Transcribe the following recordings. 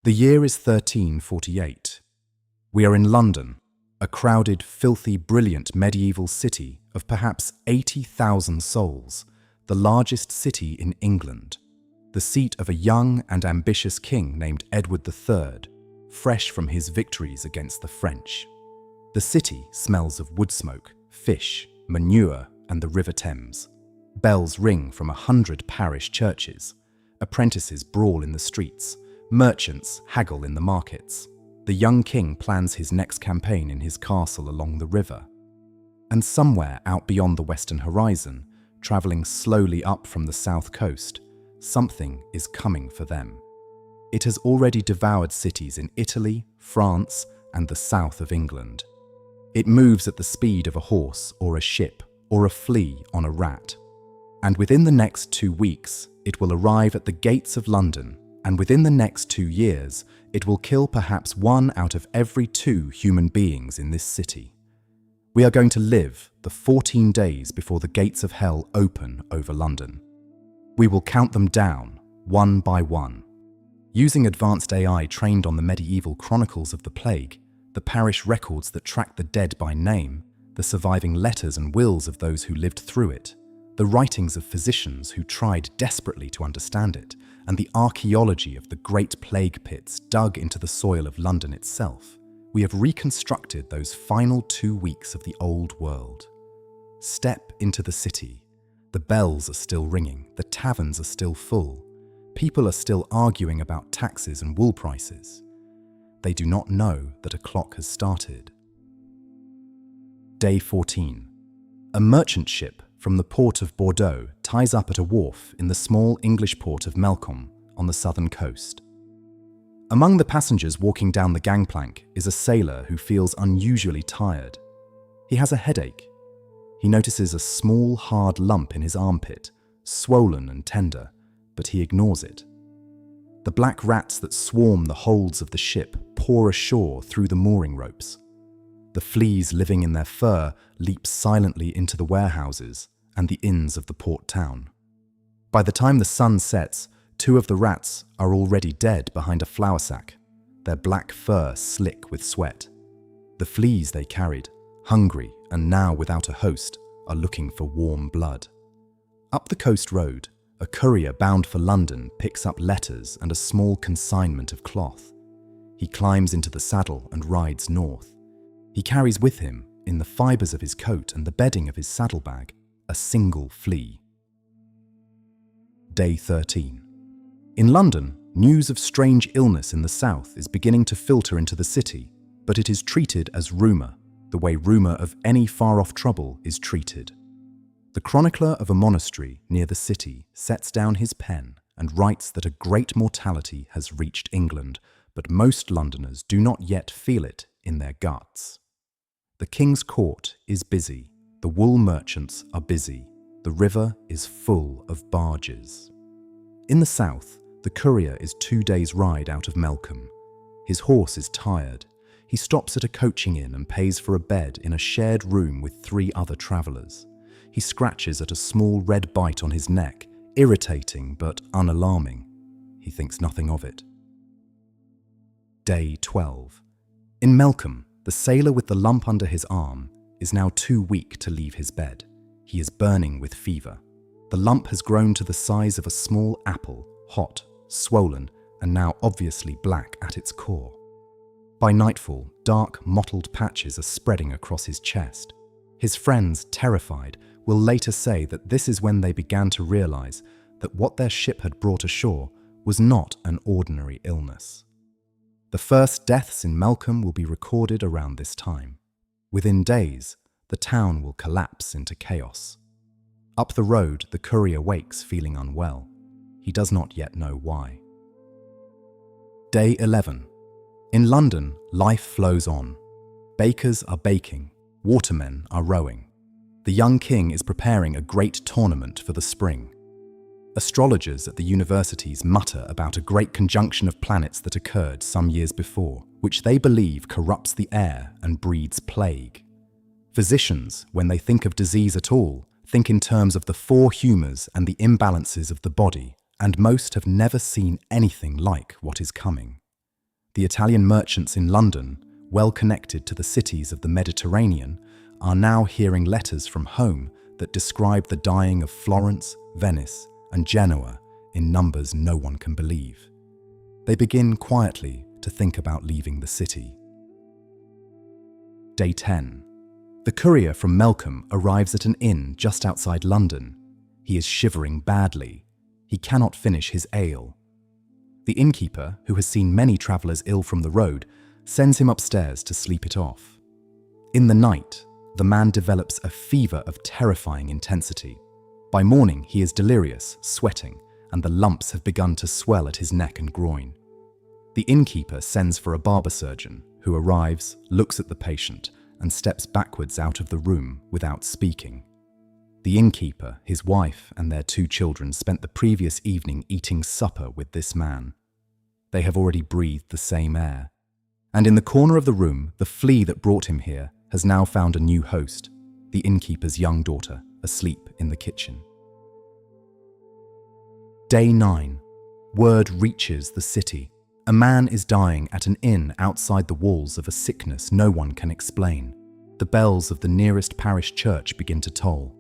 The year is 1348. We are in London, a crowded, filthy, brilliant medieval city of perhaps 80,000 souls, the largest city in England, the seat of a young and ambitious king named Edward III, fresh from his victories against the French. The city smells of wood smoke, fish, manure, and the River Thames. Bells ring from 100 parish churches. Apprentices brawl in the streets. Merchants haggle in the markets. The young king plans his next campaign in his castle along the river. And somewhere out beyond the western horizon, travelling slowly up from the south coast, something is coming for them. It has already devoured cities in Italy, France, and the south of England. It moves at the speed of a horse or a ship or a flea on a rat. And within the next 2 weeks, it will arrive at the gates of London, and within the next 2 years, it will kill perhaps 1 out of every 2 human beings in this city. We are going to live the 14 days before the gates of hell open over London. We will count them down, one by one. Using advanced AI trained on the medieval chronicles of the plague, the parish records that track the dead by name, the surviving letters and wills of those who lived through it, the writings of physicians who tried desperately to understand it, and the archaeology of the great plague pits dug into the soil of London itself, we have reconstructed those final 2 weeks of the old world. Step into the city. The bells are still ringing, the taverns are still full, people are still arguing about taxes and wool prices. They do not know that a clock has started. Day 14. A merchant ship from the port of Bordeaux ties up at a wharf in the small English port of Melcombe on the southern coast. Among the passengers walking down the gangplank is a sailor who feels unusually tired. He has a headache. He notices a small, hard lump in his armpit, swollen and tender, but he ignores it. The black rats that swarm the holds of the ship pour ashore through the mooring ropes. The fleas living in their fur leap silently into the warehouses and the inns of the port town. By the time the sun sets, 2 of the rats are already dead behind a flour sack, their black fur slick with sweat. The fleas they carried, hungry and now without a host, are looking for warm blood. Up the coast road, a courier bound for London picks up letters and a small consignment of cloth. He climbs into the saddle and rides north. He carries with him, in the fibres of his coat and the bedding of his saddlebag, a single flea. Day 13. In London, news of strange illness in the south is beginning to filter into the city, but it is treated as rumour, the way rumour of any far-off trouble is treated. The chronicler of a monastery near the city sets down his pen and writes that a great mortality has reached England, but most Londoners do not yet feel it in their guts. The King's Court is busy, the wool merchants are busy, the river is full of barges. In the south, the courier is 2 days' ride out of Melcombe. His horse is tired. He stops at a coaching inn and pays for a bed in a shared room with 3 other travellers. He scratches at a small red bite on his neck, irritating but unalarming. He thinks nothing of it. Day 12. In Melcombe, the sailor with the lump under his arm is now too weak to leave his bed. He is burning with fever. The lump has grown to the size of a small apple, hot, swollen, and now obviously black at its core. By nightfall, dark, mottled patches are spreading across his chest. His friends, terrified, will later say that this is when they began to realize that what their ship had brought ashore was not an ordinary illness. The first deaths in Melcombe will be recorded around this time. Within days, the town will collapse into chaos. Up the road, the courier wakes feeling unwell. He does not yet know why. Day 11. In London, life flows on. Bakers are baking, watermen are rowing. The young king is preparing a great tournament for the spring. Astrologers at the universities mutter about a great conjunction of planets that occurred some years before, which they believe corrupts the air and breeds plague. Physicians, when they think of disease at all, think in terms of the 4 humours and the imbalances of the body, and most have never seen anything like what is coming. The Italian merchants in London, well connected to the cities of the Mediterranean, are now hearing letters from home that describe the dying of Florence, Venice, and Genoa in numbers no one can believe. They begin quietly to think about leaving the city. Day 10. The courier from Melcombe arrives at an inn just outside London. He is shivering badly. He cannot finish his ale. The innkeeper, who has seen many travellers ill from the road, sends him upstairs to sleep it off. In the night, the man develops a fever of terrifying intensity. By morning, he is delirious, sweating, and the lumps have begun to swell at his neck and groin. The innkeeper sends for a barber surgeon, who arrives, looks at the patient, and steps backwards out of the room without speaking. The innkeeper, his wife, and their 2 children spent the previous evening eating supper with this man. They have already breathed the same air. And in the corner of the room, the flea that brought him here has now found a new host, the innkeeper's young daughter, asleep in the kitchen. Day 9. Word reaches the city. A man is dying at an inn outside the walls of a sickness no one can explain. The bells of the nearest parish church begin to toll.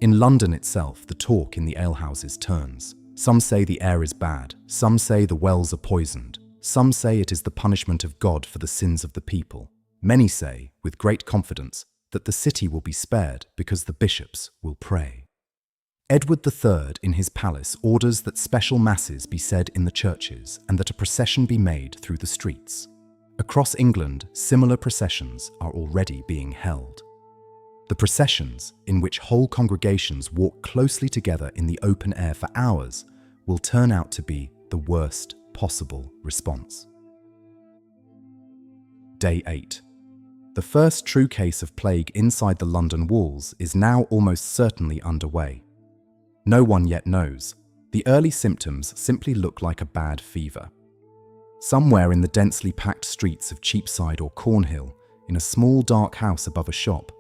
In London itself, the talk in the alehouses turns. Some say the air is bad, some say the wells are poisoned, some say it is the punishment of God for the sins of the people. Many say, with great confidence, that the city will be spared because the bishops will pray. Edward III in his palace orders that special masses be said in the churches and that a procession be made through the streets. Across England, similar processions are already being held. The processions, in which whole congregations walk closely together in the open air for hours, will turn out to be the worst possible response. Day 8. The first true case of plague inside the London walls is now almost certainly underway. No one yet knows. The early symptoms simply look like a bad fever. Somewhere in the densely packed streets of Cheapside or Cornhill, in a small dark house above a shop,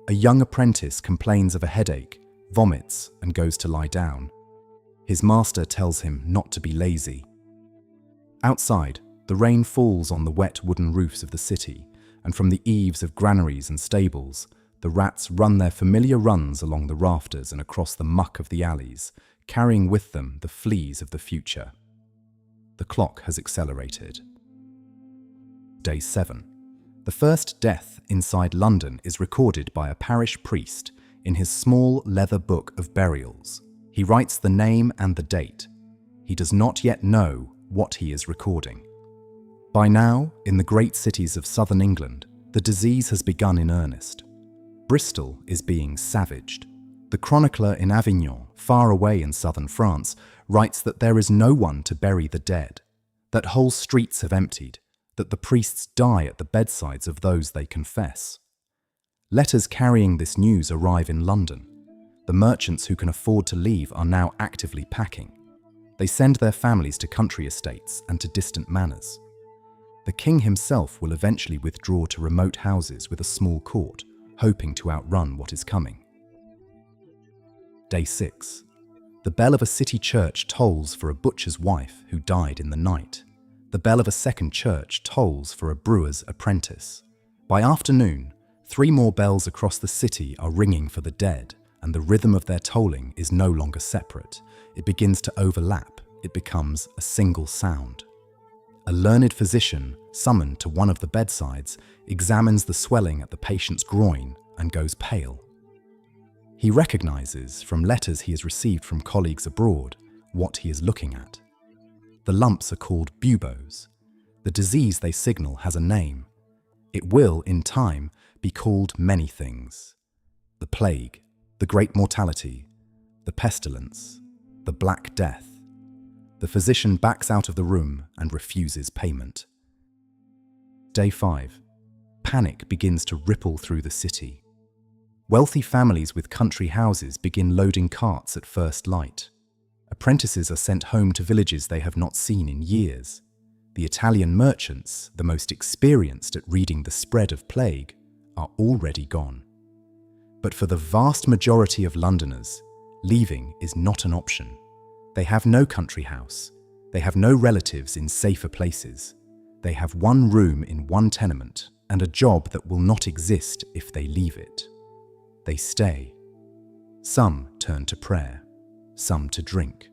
a young apprentice complains of a headache, vomits, and goes to lie down. His master tells him not to be lazy. Outside, the rain falls on the wet wooden roofs of the city, and from the eaves of granaries and stables, the rats run their familiar runs along the rafters and across the muck of the alleys, carrying with them the fleas of the future. The clock has accelerated. Day 7. The first death inside London is recorded by a parish priest in his small leather book of burials. He writes the name and the date. He does not yet know what he is recording. By now, in the great cities of southern England, the disease has begun in earnest. Bristol is being savaged. The chronicler in Avignon, far away in southern France, writes that there is no one to bury the dead, that whole streets have emptied, that the priests die at the bedsides of those they confess. Letters carrying this news arrive in London. The merchants who can afford to leave are now actively packing. They send their families to country estates and to distant manors. The king himself will eventually withdraw to remote houses with a small court, hoping to outrun what is coming. Day 6. The bell of a city church tolls for a butcher's wife who died in the night. The bell of a second church tolls for a brewer's apprentice. By afternoon, 3 more bells across the city are ringing for the dead, and the rhythm of their tolling is no longer separate. It begins to overlap. It becomes a single sound. A learned physician, summoned to one of the bedsides, examines the swelling at the patient's groin and goes pale. He recognizes, from letters he has received from colleagues abroad, what he is looking at. The lumps are called Buboes. The disease they signal has a name. It will, in time, be called many things. The plague, the great mortality, the pestilence, the Black Death. The physician backs out of the room and refuses payment. Day 5. Panic begins to ripple through the city. Wealthy families with country houses begin loading carts at first light. Apprentices are sent home to villages they have not seen in years. The Italian merchants, the most experienced at reading the spread of plague, are already gone. But for the vast majority of Londoners, leaving is not an option. They have no country house. They have no relatives in safer places. They have one room in one tenement and a job that will not exist if they leave it. They stay. Some turn to prayer, some to drink,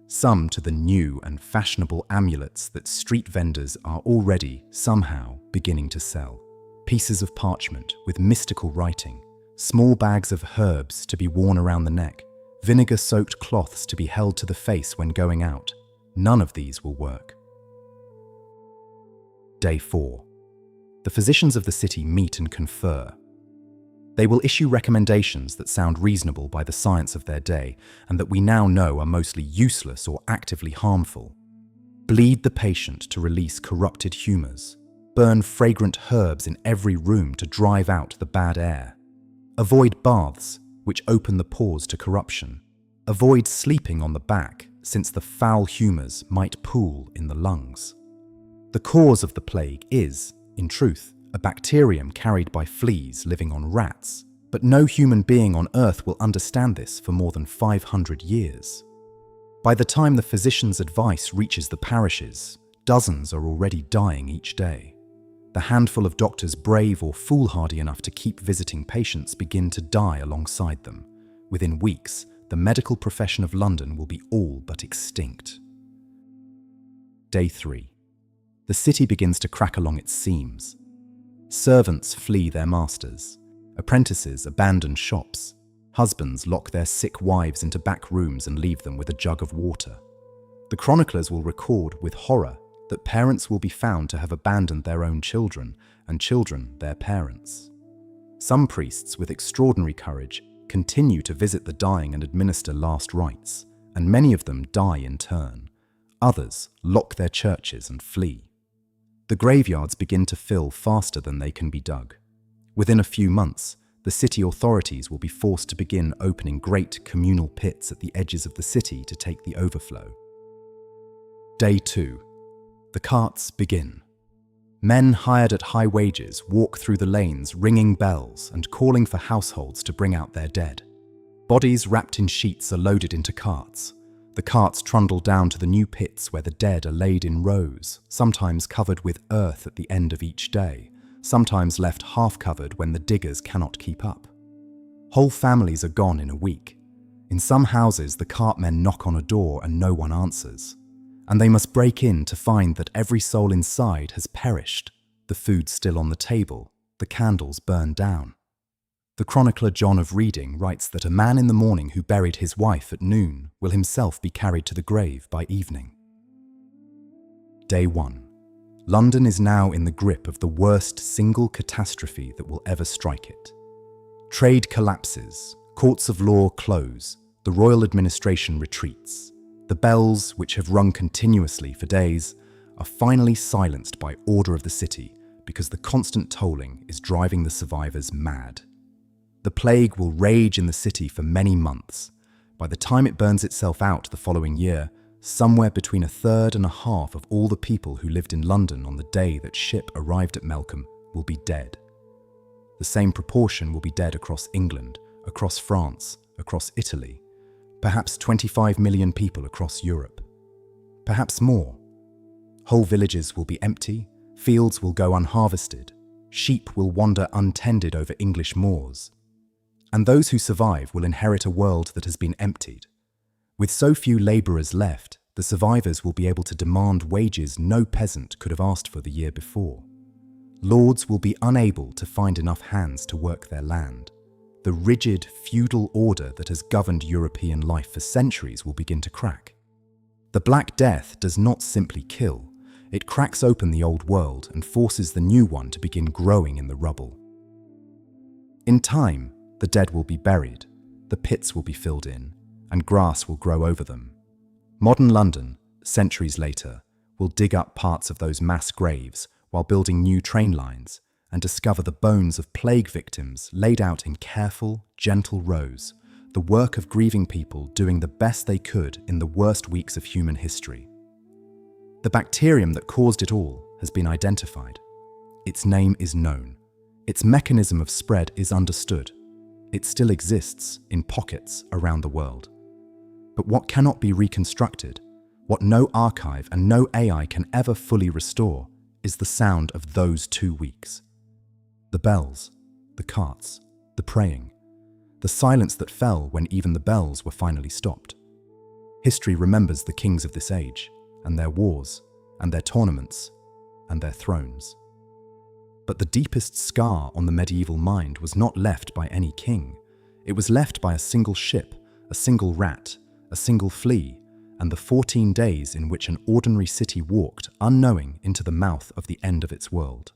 some to the new and fashionable amulets that street vendors are already, somehow, beginning to sell. Pieces of parchment with mystical writing, small bags of herbs to be worn around the neck, vinegar-soaked cloths to be held to the face when going out. None of these will work. Day 4. The physicians of the city meet and confer. They will issue recommendations that sound reasonable by the science of their day and that we now know are mostly useless or actively harmful. Bleed the patient to release corrupted humours. Burn fragrant herbs in every room to drive out the bad air. Avoid baths, which open the pores to corruption. Avoid sleeping on the back, since the foul humours might pool in the lungs. The cause of the plague is, in truth, a bacterium carried by fleas living on rats, but no human being on Earth will understand this for more than 500 years. By the time the physician's advice reaches the parishes, dozens are already dying each day. The handful of doctors brave or foolhardy enough to keep visiting patients begin to die alongside them. Within weeks, the medical profession of London will be all but extinct. Day 3. The city begins to crack along its seams. Servants flee their masters. Apprentices abandon shops. Husbands lock their sick wives into back rooms and leave them with a jug of water. The chroniclers will record with horror that parents will be found to have abandoned their own children and children their parents. Some priests with extraordinary courage continue to visit the dying and administer last rites, and many of them die in turn. Others lock their churches and flee. The graveyards begin to fill faster than they can be dug. Within a few months, the city authorities will be forced to begin opening great communal pits at the edges of the city to take the overflow. Day 2. The carts begin. Men hired at high wages walk through the lanes ringing bells and calling for households to bring out their dead. Bodies wrapped in sheets are loaded into carts. The carts trundle down to the new pits where the dead are laid in rows, sometimes covered with earth at the end of each day, sometimes left half-covered when the diggers cannot keep up. Whole families are gone in a week. In some houses, the cartmen knock on a door and no one answers, and they must break in to find that every soul inside has perished, the food still on the table, the candles burned down. The chronicler John of Reading writes that a man in the morning who buried his wife at noon will himself be carried to the grave by evening. Day 1. London is now in the grip of the worst single catastrophe that will ever strike it. Trade collapses, courts of law close, the royal administration retreats. The bells, which have rung continuously for days, are finally silenced by order of the city because the constant tolling is driving the survivors mad. The plague will rage in the city for many months. By the time it burns itself out the following year, somewhere between a third and a half of all the people who lived in London on the day that ship arrived at Melcombe will be dead. The same proportion will be dead across England, across France, across Italy, perhaps 25 million people across Europe. Perhaps more. Whole villages will be empty, fields will go unharvested, sheep will wander untended over English moors. And those who survive will inherit a world that has been emptied. With so few labourers left, the survivors will be able to demand wages no peasant could have asked for the year before. Lords will be unable to find enough hands to work their land. The rigid feudal order that has governed European life for centuries will begin to crack. The Black Death does not simply kill, it cracks open the old world and forces the new one to begin growing in the rubble. In time, the dead will be buried, the pits will be filled in, and grass will grow over them. Modern London, centuries later, will dig up parts of those mass graves while building new train lines and discover the bones of plague victims laid out in careful, gentle rows, the work of grieving people doing the best they could in the worst weeks of human history. The bacterium that caused it all has been identified. Its name is known. Its mechanism of spread is understood. It still exists in pockets around the world. But what cannot be reconstructed, what no archive and no AI can ever fully restore, is the sound of those 2 weeks. The bells, the carts, the praying, the silence that fell when even the bells were finally stopped. History remembers the kings of this age, and their wars, and their tournaments, and their thrones. But the deepest scar on the medieval mind was not left by any king. It was left by a single ship, a single rat, a single flea, and the 14 days in which an ordinary city walked unknowing into the mouth of the end of its world.